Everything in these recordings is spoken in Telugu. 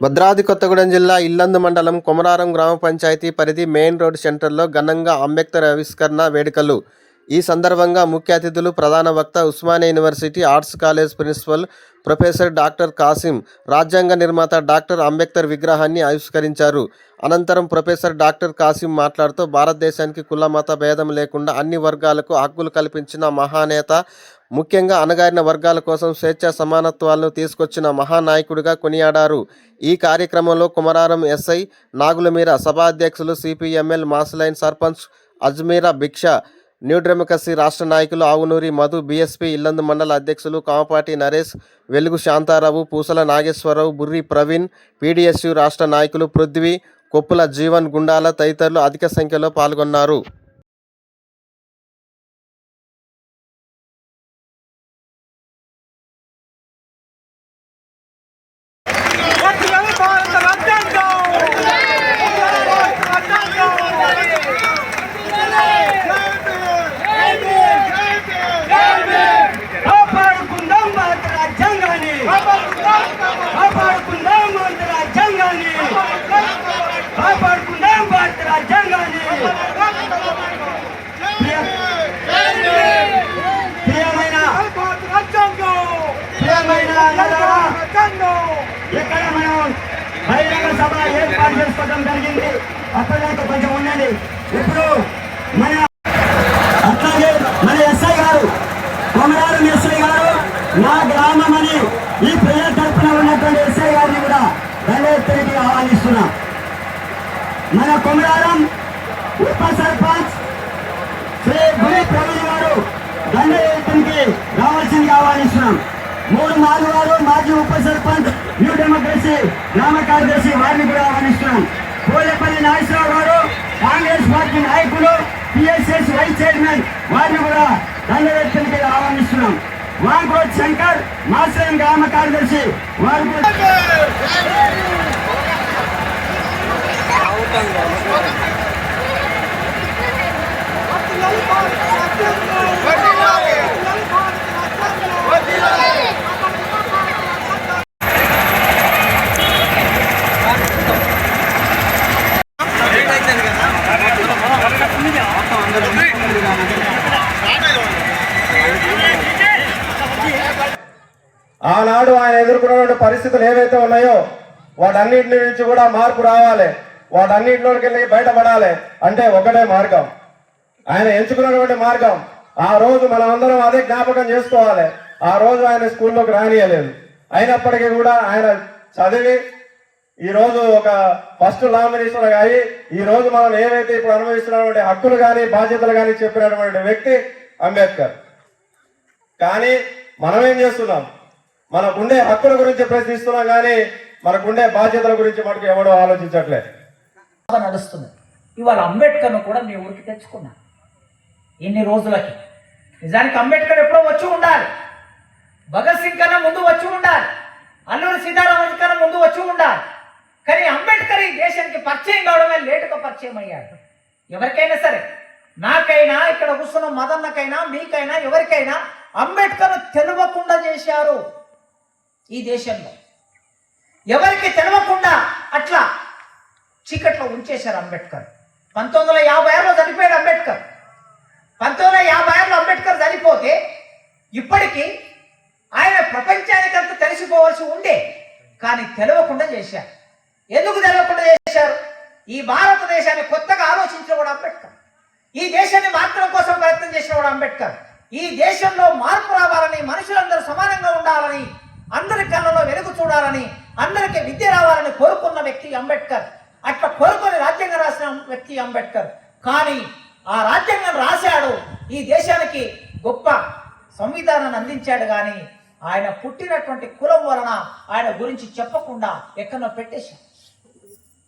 భద్రాద్రి కొత్తగూడెం జిల్లా ఇల్లందు మండలం కొమరారం గ్రామ పంచాయతీ పరిధి మెయిన్ రోడ్ సెంటర్లో ఘనంగా అంబేద్కర్ ఆవిష్కరణ వేడుకలు. ఈ సందర్భంగా ముఖ్య అతిథులు, ప్రధాన వక్త, Osmania university arts college principal professor doctor Kasim, రాజ్యాంగ నిర్మాత డాక్టర్ అంబేద్కర్ విగ్రహాన్ని ఆవిష్కరించారు. అనంతరం ప్రొఫెసర్ డాక్టర్ కాసిం మాట్లాడుతూ, భారతదేశానికి కుల మత భేదం లేకుండా అన్ని వర్గాలకు హక్కులు కల్పించిన మహానేత, ముఖ్యంగా అణగారిన వర్గాల కోసం స్వేచ్ఛా సమానత్వాలను తీసుకొచ్చిన మహానాయకుడిగా కొనియాడారు. ఈ కార్యక్రమంలో కొమరారం ఎస్ఐ నాగులమీర, సభాధ్యక్షులు సిపిఎంఎల్ మాసిలైన్, సర్పంచ్ అజ్మీరా భిక్ష, న్యూ డెమోక్రసీ రాష్ట్ర నాయకులు ఆవునూరి మధు, బీఎస్పీ ఇల్లందు మండల అధ్యక్షులు కామపాటి నరేష్, వెలుగు శాంతారావు, పూసల నాగేశ్వరరావు, బుర్రి ప్రవీణ్, పీడీఎస్యు రాష్ట్ర నాయకులు పృథ్వీ, కొప్పుల జీవన్, గుండాల తదితరులు అధిక సంఖ్యలో పాల్గొన్నారు. ఇక్కడ మనం బహిరంగ సభ ఏర్పాటు చేసుకోవడం జరిగింది. అప్పటిదాకా కొంచెం ఉన్నది. ఇప్పుడు మన అట్లాగే మన ఎస్ఐ గారు, కొమరారం ఎస్ఐ గారు, నా గ్రామం అని ఈ ప్రజల తరఫున ఉన్నటువంటి ఎస్ఐ గారిని కూడా దండెత్తికి ఆహ్వానిస్తున్నాం. మన కొమరారం ఉప సర్పంచ్ శ్రీ గురి ప్రవీణ్ గారు దండెత్తికి రావాల్సింది ఆహ్వానిస్తున్నాం. 3 మాధవారు మాజీ ఉప సర్పంచ్, న్యూ డెమోక్రసీ గ్రామ కార్యదర్శి, వారిని కూడా ఆహ్వానిస్తున్నాం. పోలేపల్లి నాగేశ్వరరావు గారు, కాంగ్రెస్ పార్టీ నాయకులు, పిఎస్ఎస్ వైస్ చైర్మన్, వారిని కూడా దండెత్తికి ఆహ్వానిస్తున్నాం. వాంకోట్ శంకర్, మాస్టర్ గ్రామ కార్యదర్శి, వారు ఆనాడు ఆయన ఎదుర్కొన్నటువంటి పరిస్థితులు ఏవైతే ఉన్నాయో వాటన్నిటి నుంచి కూడా మార్పు రావాలి, వాటన్నిటిలోకి వెళ్ళి బయటపడాలి అంటే ఒకటే మార్గం, ఆయన ఎంచుకున్నటువంటి మార్గం. ఆ రోజు మనం అందరం అదే జ్ఞాపకం చేసుకోవాలి. ఆ రోజు ఆయన స్కూల్లోకి రానియలేదు, అయినప్పటికీ కూడా ఆయన చదివి ఈ రోజు ఒక ఫస్ట్ లా మినిస్టర్ అయ్యి ఈ రోజు మనం ఏవైతే ఇప్పుడు అనుభవిస్తున్నటువంటి హక్కులు కానీ బాధ్యతలు కానీ చెప్పినటువంటి వ్యక్తి అంబేద్కర్. కానీ మనం ఏం చేస్తున్నాం? మనకుండే హక్కుల గురించి ప్రశ్నిస్తున్నాం కానీ మనకుండే బాధ్యతల గురించి మనకు ఎవడో ఆలోచించట్లేదు. నడుస్తుంది. ఇవాళ అంబేద్కర్ను కూడా మీ ఊరికి తెచ్చుకున్నా ఇన్ని రోజులకి. నిజానికి అంబేద్కర్ ఎప్పుడో వచ్చి ఉండాలి, భగత్ సింగ్ కన్నా ముందు వచ్చి ఉండాలి, అల్లూరి సీతారామన్ కన్నా ముందు వచ్చి ఉండాలి. కానీ అంబేద్కర్ ఈ దేశానికి పరిచయం కావడమే లేటుగా పరిచయం అయ్యాడు. ఎవరికైనా సరే, నాకైనా ఇక్కడ కూర్చున్న మదన్నకైనా మీకైనా ఎవరికైనా అంబేద్కర్ తెలియకుండా చేశారు. ఈ దేశంలో ఎవరికి తెలియకుండా అట్లా చీకట్లో ఉంచేశారు అంబేద్కర్. 1956లో చనిపోయాడు అంబేద్కర్. 1956లో అంబేద్కర్ చనిపోతే ఇప్పటికీ ఆయన ప్రపంచానికంతా తెలిసిపోవాల్సి ఉండే, కానీ తెలియకుండా చేశారు. ఎందుకు తెలియకుండా చేశారు? ఈ భారతదేశాన్ని కొత్తగా ఆలోచించిన కూడా అంబేద్కర్, ఈ దేశాన్ని మార్చడం కోసం ప్రయత్నం చేసిన కూడా అంబేద్కర్. ఈ దేశంలో మార్పు రావాలని, మనుషులందరూ సమానంగా ఉండాలని, అందరి కళ్ళలో వెలుగు చూడాలని, అందరికీ విద్య రావాలని కోరుకున్న వ్యక్తి అంబేద్కర్. అట్లా కోరుకొని రాజ్యాంగం రాసిన వ్యక్తి అంబేద్కర్. కానీ ఆ రాజ్యాంగం రాశాడు, ఈ దేశానికి గొప్ప సంవిధానాన్ని అందించాడు. కానీ ఆయన పుట్టినటువంటి కులం వలన ఆయన గురించి చెప్పకుండా ఎక్కడో పెట్టేశాడు.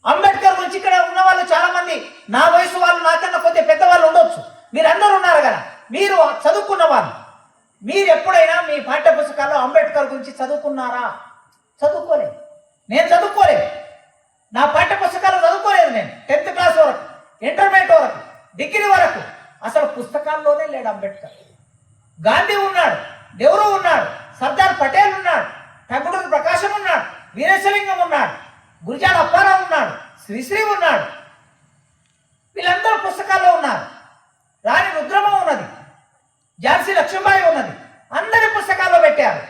అంబేద్కర్ గురించి ఇక్కడ ఉన్న వాళ్ళు చాలా మంది, నా వయసు వాళ్ళు, నాకన్నా కొద్దిగా పెద్దవాళ్ళు ఉండొచ్చు, మీరందరూ ఉన్నారు కదా, మీరు చదువుకున్న వాళ్ళు. మీరు ఎప్పుడైనా మీ పాఠ్య పుస్తకాల్లో అంబేద్కర్ గురించి చదువుకున్నారా? చదువుకోలేదు. నేను చదువుకోలేదు, నా పాఠ్య పుస్తకాలు చదువుకోలేదు. నేను 10th క్లాస్ వరకు, ఇంటర్మీడియట్ వరకు, డిగ్రీ వరకు అసలు పుస్తకాల్లోనే లేడు అంబేద్కర్. గాంధీ ఉన్నాడు, నెహ్రూ ఉన్నాడు, సర్దార్ పటేల్ ఉన్నాడు, టంగుటూరి ప్రకాశం ఉన్నాడు, వీరేశలింగం ఉన్నాడు, గురిజాడ అప్పారావు ఉన్నాడు, శ్రీశ్రీ ఉన్నాడు, వీళ్ళందరూ పుస్తకాల్లో ఉన్నారు. రాణి రుద్రమ ఉన్నది, ఝాన్సీ లక్ష్మీబాయి ఉన్నది, అందరి పుస్తకాల్లో పెట్టారు.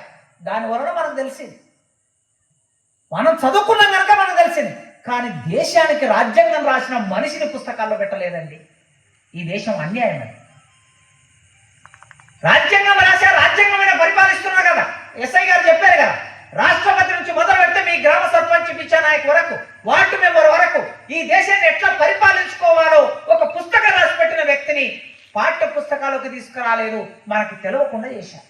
దాని వలన మనకు తెలిసింది, మనం చదువుకున్నాం కనుక మనకు తెలిసింది. కానీ దేశానికి రాజ్యాంగం రాసిన మనిషిని పుస్తకాల్లో పెట్టలేదండి. ఈ దేశం అన్యాయం. రాజ్యాంగం రాశారు, రాజ్యాంగమైన పరిపాలిస్తున్నారు కదా. ఎస్ఐ గారు చెప్పారు కదా, రాష్ట్రపతి నుంచి మొదలు పెడితే మీ గ్రామ సర్పంచ్ పిచ్చా నాయక్ వరకు, వార్డు మెంబర్ వరకు ఈ దేశాన్ని ఎట్లా పరిపాలించుకోవాలో ఒక పుస్తకం రాసి పెట్టిన వ్యక్తిని పాఠ్య పుస్తకాలకు తీసుకురాలేదు, మనకి తెలియకుండా చేశారు.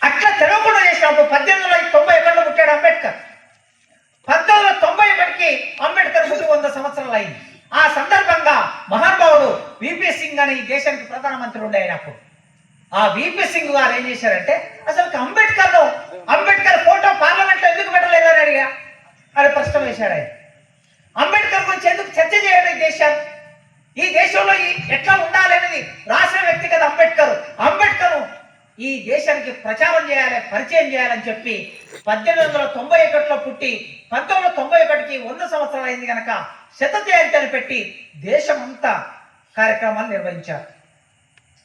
అట్లా తెలియకుండా చేసినప్పుడు 1891లో పుట్టాడు అంబేద్కర్. 1991కి అంబేద్కర్ పుట్టి 100 సంవత్సరాలు అయింది. ఆ సందర్భంగా మహానుభావుడు విపి సింగ్ అని ఈ దేశానికి ప్రధానమంత్రి ఉండే అయినప్పుడు ఆ విపి సింగ్ గారు ఏం చేశారంటే, అసలు అంబేద్కర్ ఫోటో పార్లమెంట్ లో ఎందుకు పెట్టలేదని అడిగా అది ప్రశ్న వేశాడు. ఆయన అంబేద్కర్ గురించి ఎందుకు చర్చ చేయడం ఈ దేశంలో ఎట్లా ఉండాలి అనేది రాసిన వ్యక్తి కదా అంబేద్కర్ ఈ దేశానికి ప్రచారం చేయాలి, పరిచయం చేయాలని చెప్పి 1891లో పుట్టి 1991కి 100 సంవత్సరాలు అయింది కనుక శత జయంతి అని పెట్టి దేశమంతా కార్యక్రమాలు నిర్వహించారు.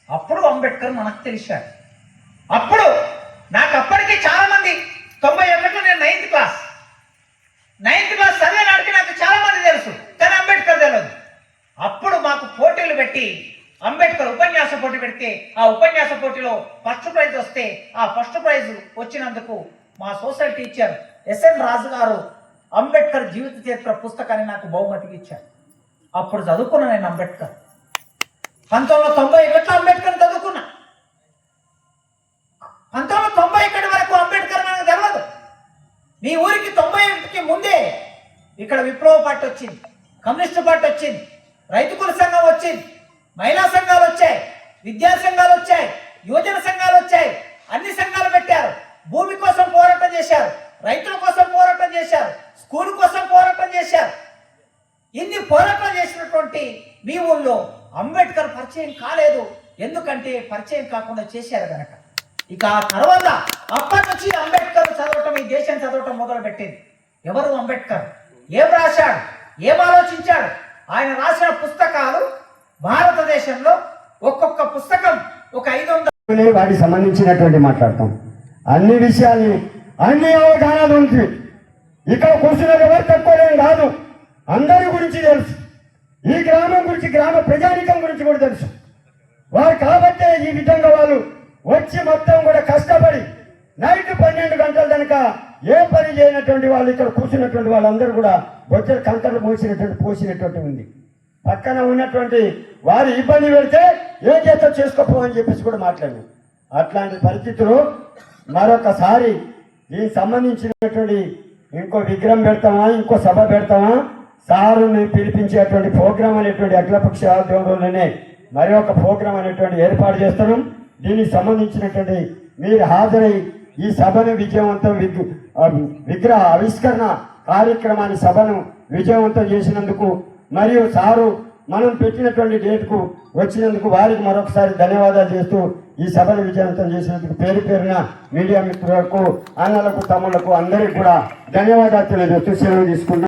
అప్పుడు అంబేద్కర్ మనకు తెలిసాడు. అప్పుడు నాకు అప్పటికి చాలా మంది 91లో నేను 9th క్లాస్ చదివే నాటికి నాకు చాలా మంది తెలుసు, కానీ అంబేద్కర్ తెలియదు. అప్పుడు మాకు పోటీలు పెట్టి అంబేద్కర్ ఉపన్యాస పోటీ పెడితే ఆ ఉపన్యాస పోటీలో ఫస్ట్ ప్రైజ్ వస్తే ఆ ఫస్ట్ ప్రైజ్ వచ్చినందుకు మా సోషల్ టీచర్ ఎస్ఎన్ రాజు గారు అంబేద్కర్ జీవిత చరిత్ర పుస్తకాన్ని నాకు బహుమతికి ఇచ్చారు. అప్పుడు చదువుకున్నా నేను అంబేద్కర్. 1991 అంబేద్కర్ చదువుకున్నా. 1991 వరకు అంబేద్కర్ నాకు తెలియదు. మీ ఊరికి 91కి ముందే ఇక్కడ విప్లవ పార్టీ వచ్చింది, కమ్యూనిస్టు పార్టీ వచ్చింది, రైతు కుల సంఘం వచ్చింది, మహిళా సంఘాలు వచ్చాయి, విద్యా సంఘాలు వచ్చాయి, యువజన సంఘాలు వచ్చాయి. అన్ని సంఘాలు పెట్టారు. భూమి కోసం పోరాటం చేశారు, రైతుల కోసం పోరాటం చేశారు, స్కూల్ కోసం పోరాటం చేశారు. ఇన్ని పోరాటం చేసినటువంటి మీ ఊళ్ళో అంబేద్కర్ పరిచయం కాలేదు. ఎందుకంటే పరిచయం కాకుండా చేశారు కనుక. ఇక ఆ తర్వాత అప్పటి నుంచి అంబేద్కర్ చదవటం, ఈ దేశం చదవటం మొదలు పెట్టింది. ఎవరు అంబేద్కర్, ఏం రాశాడు, ఏం ఆలోచించాడు? ఆయన రాసిన పుస్తకాలు భారతదేశంలో ఒక్కొక్క పుస్తకం ఒక 500 వాటికి సంబంధించినటువంటి మాట్లాడతాం. అన్ని విషయాల్ని అన్ని అవగాహన ఉంది. ఇక్కడ కూర్చున్న ఎవరు తక్కువలేం కాదు, అందరి గురించి తెలుసు. ఈ గ్రామం గురించి, గ్రామ ప్రజానికం గురించి కూడా తెలుసు. వారు కాబట్టే ఈ విధంగా వాళ్ళు వచ్చి మొత్తం కూడా కష్టపడి నైట్ 12 గంటల కనుక ఏ పని చేయనటువంటి వాళ్ళు ఇక్కడ కూర్చున్నటువంటి వాళ్ళందరూ కూడా వచ్చే కంకర్లు పోసినటువంటి ఉంది. పక్కన ఉన్నటువంటి వారు ఇబ్బంది పెడితే ఏం చేస్తా చేసుకోపో అని చెప్పేసి కూడా మాట్లాడారు. అట్లాంటి పరిస్థితులు మరొకసారి దీనికి సంబంధించినటువంటి ఇంకో విగ్రహం పెడతామా, ఇంకో సభ పెడతామా, సారుని పిలిపించేటువంటి ప్రోగ్రాం అనేటువంటి అఖిలపక్ష ఆధ్వర్యంలోనే మరి ఒక ప్రోగ్రాం అనేటువంటి ఏర్పాటు చేస్తున్నాం. దీనికి సంబంధించినటువంటి మీరు హాజరై ఈ సభను విజయవంతం విగ్రహ ఆవిష్కరణ కార్యక్రమాన్ని సభను విజయవంతం చేసినందుకు మరియు సారు మనం పెట్టినటువంటి డేట్కు వచ్చినందుకు వారికి మరొకసారి ధన్యవాదాలు చేస్తూ ఈ సభను విజయవంతం చేసినందుకు పేరు పేరున మీడియా మిత్రులకు, అన్నలకు, తమ్ముళ్లకు అందరికీ కూడా ధన్యవాదాలు తెలియజేస్తూ సెలవు తీసుకుంటున్నాను.